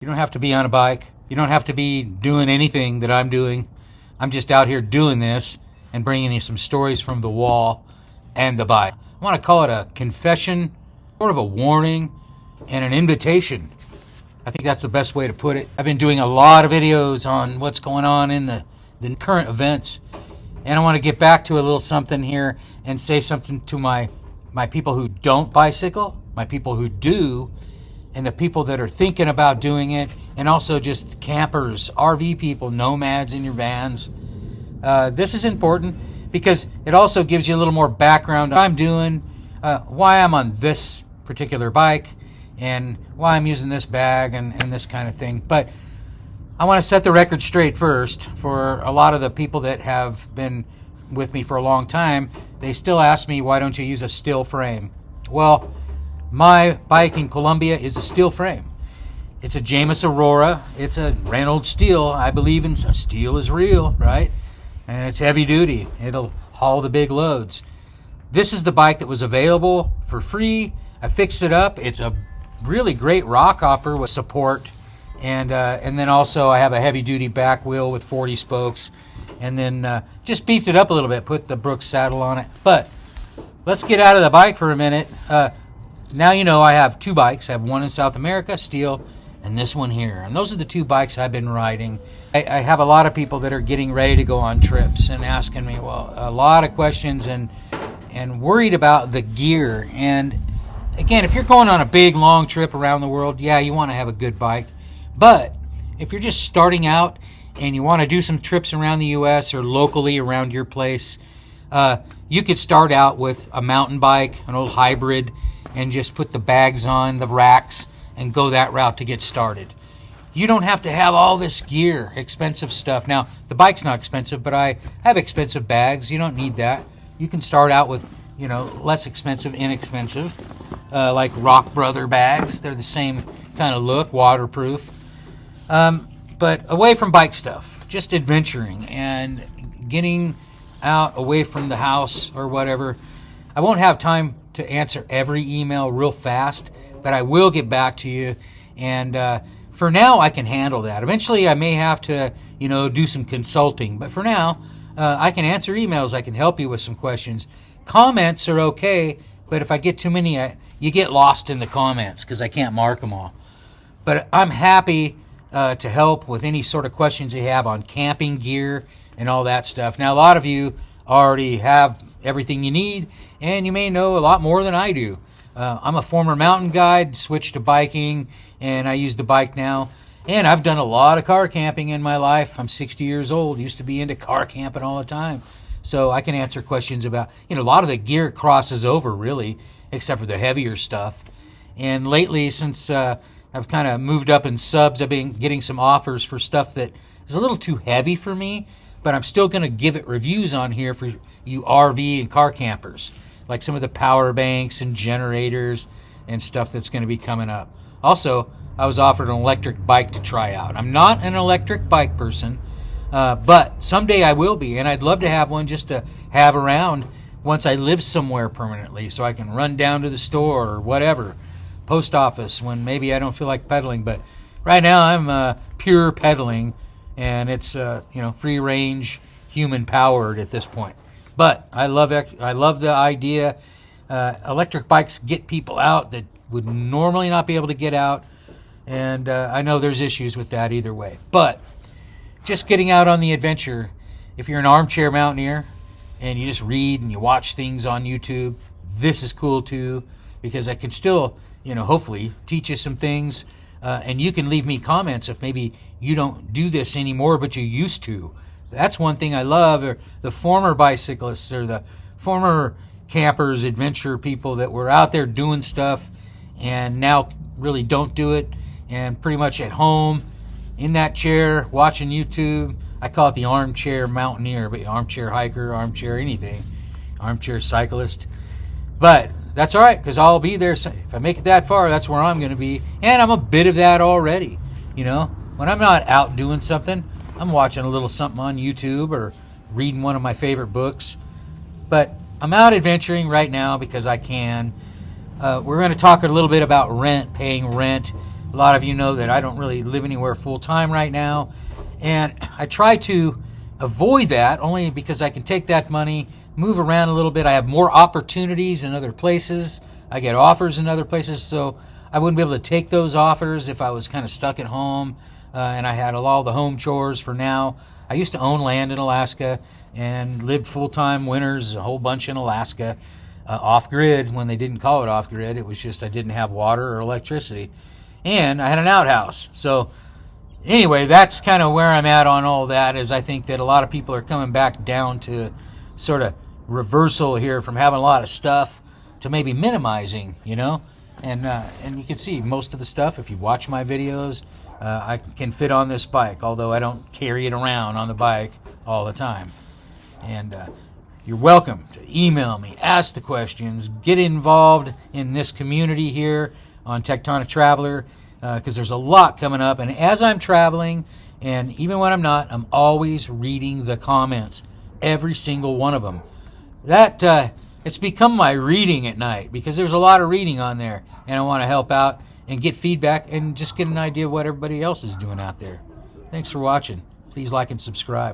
You don't have to be on a bike. You don't have to be doing anything that I'm doing. I'm just out here doing this and bringing you some stories from the wall and the bike. I want to call it a confession, sort of a warning, and an invitation. I think that's the best way to put it. I've been doing a lot of videos on what's going on in the current events, and I want to get back to a little something here and say something to my people who don't bicycle, my people who do, and the people that are thinking about doing it, and also just campers, RV people, nomads in your vans. This is important because it also gives you a little more background on what I'm doing, why I'm on this particular bike, and why I'm using this bag and this kind of thing. But I want to set the record straight first. For a lot of the people that have been with me for a long time, they still ask me, why don't you use a steel frame? Well, my bike in Colombia is a steel frame. It's a James Aurora. It's a Reynolds steel. I believe in steel is real, right? And it's heavy duty. It'll haul the big loads. This is the bike that was available for free. I fixed it up. It's a really great rock hopper with support. And then also I have a heavy duty back wheel with 40 spokes. And then just beefed it up a little bit, put the Brooks saddle on it. But let's get out of the bike for a minute. Now you know I have two bikes. I have one in South America, steel, and this one here. And those are the two bikes I've been riding. I have a lot of people that are getting ready to go on trips and asking me, well, a lot of questions and worried about the gear. And again, if you're going on a big, long trip around the world, yeah, you want to have a good bike. But if you're just starting out and you want to do some trips around the U.S. or locally around your place, you could start out with a mountain bike, an old hybrid, and just put the bags on, the racks, and go that route to get started. You don't have to have all this gear, expensive stuff. Now, the bike's not expensive, but I have expensive bags. You don't need that. You can start out with, less expensive, inexpensive, like Rock Brother bags. They're the same kind of look, waterproof. But away from bike stuff, just adventuring and getting out away from the house or whatever. I won't have time to answer every email real fast, but I will get back to you. And for now, I can handle that. Eventually, I may have to, do some consulting. But for now, I can answer emails. I can help you with some questions. Comments are okay, but if I get too many, you get lost in the comments because I can't mark them all. But I'm happy to help with any sort of questions you have on camping gear and all that stuff. Now, a lot of you already have everything you need, and you may know a lot more than I do. I'm a former mountain guide, switched to biking, and I use the bike now. And I've done a lot of car camping in my life. I'm 60 years old, used to be into car camping all the time. So I can answer questions about, a lot of the gear crosses over, really, except for the heavier stuff. And lately, since I've kind of moved up in subs, I've been getting some offers for stuff that is a little too heavy for me, but I'm still going to give it reviews on here for you RV and car campers, like some of the power banks and generators and stuff that's going to be coming up. Also, I was offered an electric bike to try out. I'm not an electric bike person, but someday I will be, and I'd love to have one just to have around once I live somewhere permanently so I can run down to the store or whatever, post office, when maybe I don't feel like pedaling. But right now I'm pure pedaling, and it's free range, human powered at this point. But I love the idea. Electric bikes get people out that would normally not be able to get out, and I know there's issues with that either way. But just getting out on the adventure, if you're an armchair mountaineer and you just read and you watch things on YouTube, this is cool too, because I can still, hopefully teach you some things. And you can leave me comments if maybe you don't do this anymore, but you used to. That's one thing I love, or the former bicyclists or the former campers, adventure people that were out there doing stuff and now really don't do it, and pretty much at home in that chair watching YouTube. I call it the armchair mountaineer, but armchair hiker, armchair anything, armchair cyclist. But that's all right, because I'll be there. If I make it that far, that's where I'm going to be. And I'm a bit of that already. When I'm not out doing something, I'm watching a little something on YouTube or reading one of my favorite books. But I'm out adventuring right now because I can. We're going to talk a little bit about paying rent. A lot of you know that I don't really live anywhere full-time right now, and I try to avoid that only because I can take that money, move around a little bit. I have more opportunities in other places. I get offers in other places, so I wouldn't be able to take those offers if I was kind of stuck at home and I had all the home chores for now. I used to own land in Alaska and lived full-time winters, a whole bunch in Alaska, off-grid. When they didn't call it off-grid, it was just I didn't have water or electricity. And I had an outhouse. So anyway, that's kind of where I'm at on all that, is I think that a lot of people are coming back down to sort of reversal here from having a lot of stuff to maybe minimizing, you know. And you can see most of the stuff, if you watch my videos, I can fit on this bike, although I don't carry it around on the bike all the time. And you're welcome to email me, ask the questions, get involved in this community here on Tectonic Traveler, because there's a lot coming up. And as I'm traveling, and even when I'm not, I'm always reading the comments, every single one of them. That it's become my reading at night, because there's a lot of reading on there, and I want to help out and get feedback and just get an idea of what everybody else is doing out there. Thanks for watching. Please like and subscribe.